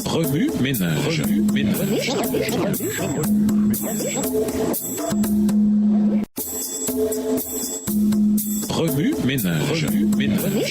Remue ménage. Remue ménage.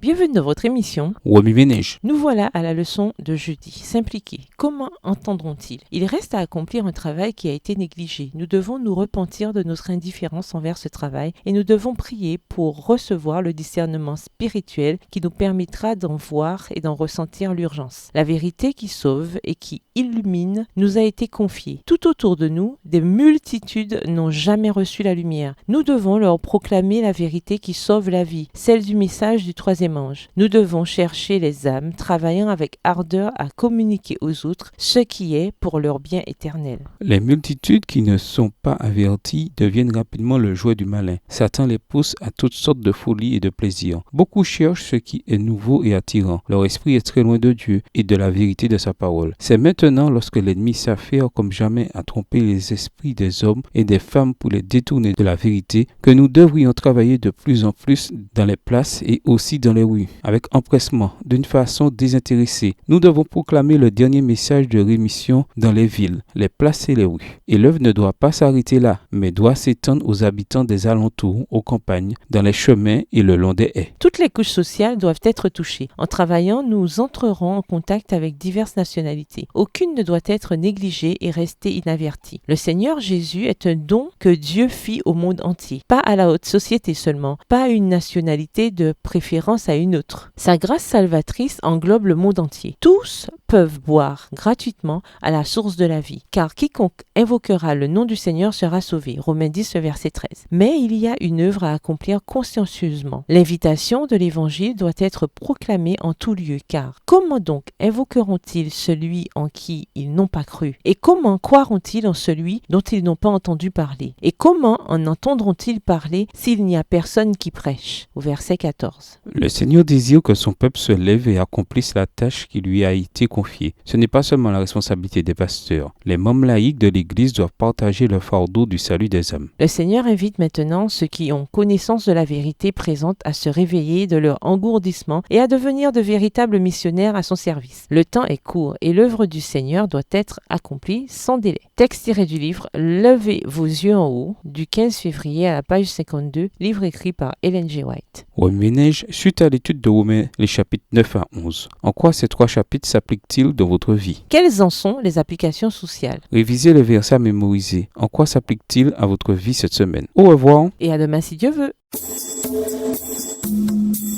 Bienvenue dans votre émission. Remue ménage. Nous voilà à la leçon de jeudi. S'impliquer. Comment entendront-ils? Il reste à accomplir un travail qui a été négligé. Nous devons nous repentir de notre indifférence envers ce travail et nous devons prier pour recevoir le discernement spirituel qui nous permettra d'en voir et d'en ressentir l'urgence. La vérité qui sauve et qui illumine nous a été confiée. Tout autour de nous, des multitudes n'ont jamais reçu la lumière. Nous devons leur proclamer la vérité qui sauve la vie, celle du message du troisième ange. Nous devons chercher les âmes, travaillant avec ardeur à communiquer aux autres ce qui est pour leur bien éternel. Les multitudes qui ne sont pas averties deviennent rapidement le jouet du malin. Satan les pousse à toutes sortes de folies et de plaisirs. Beaucoup cherchent ce qui est nouveau et attirant. Leur esprit est très loin de Dieu et de la vérité de sa parole. C'est maintenant, lorsque l'ennemi s'affaire comme jamais à tromper les esprits des hommes et des femmes pour les détourner de la vérité, que nous devrions travailler de plus en plus dans les places et aussi dans les rues, avec empressement, d'une façon désintéressée. Nous devons proclamer le dernier message de rémission dans les villes, les places et les rues. Et l'œuvre ne doit pas s'arrêter là, mais doit s'étendre aux habitants des alentours, aux campagnes, dans les chemins et le long des haies. Toutes les couches sociales doivent être touchées. En travaillant, nous entrerons en contact avec diverses nationalités. Aucune ne doit être négligée et rester inavertie. Le Seigneur Jésus est un don que Dieu fit au monde entier, pas à la haute société seulement, pas à une nationalité de préférence à une autre. Sa grâce salvatrice englobe le monde entier. Tous peuvent boire gratuitement à la source de la vie, car quiconque invoquera le nom du Seigneur sera sauvé. Romains 10, verset 13. Mais il y a une œuvre à accomplir consciencieusement. L'invitation de l'Évangile doit être proclamée en tout lieu, car comment donc invoqueront-ils celui en qui ils n'ont pas cru? Et comment croiront-ils en celui dont ils n'ont pas entendu parler? Et comment en entendront-ils parler s'il n'y a personne qui prêche? Au verset 14. Le Seigneur désire que son peuple se lève et accomplisse la tâche qui lui a été confiée. Ce n'est pas seulement la responsabilité des pasteurs. Les membres laïcs de l'Église doivent partager le fardeau du salut des âmes. Le Seigneur invite maintenant ceux qui ont connaissance de la vérité présente à se réveiller de leur engourdissement et à devenir de véritables missionnaires à son service. Le temps est court et l'œuvre du Seigneur doit être accomplie sans délai. Texte tiré du livre Levez vos yeux en haut du 15 février à la page 52, livre écrit par Ellen G. White. Remue ménage suite à l'étude de Romains, les chapitres 9 à 11. En quoi ces trois chapitres s'appliquent-ils dans votre vie? Quelles en sont les applications sociales? Révisez les versets à mémoriser. En quoi s'appliquent-ils à votre vie cette semaine? Au revoir. Et à demain si Dieu veut.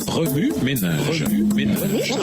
Remue ménage. Remue ménage.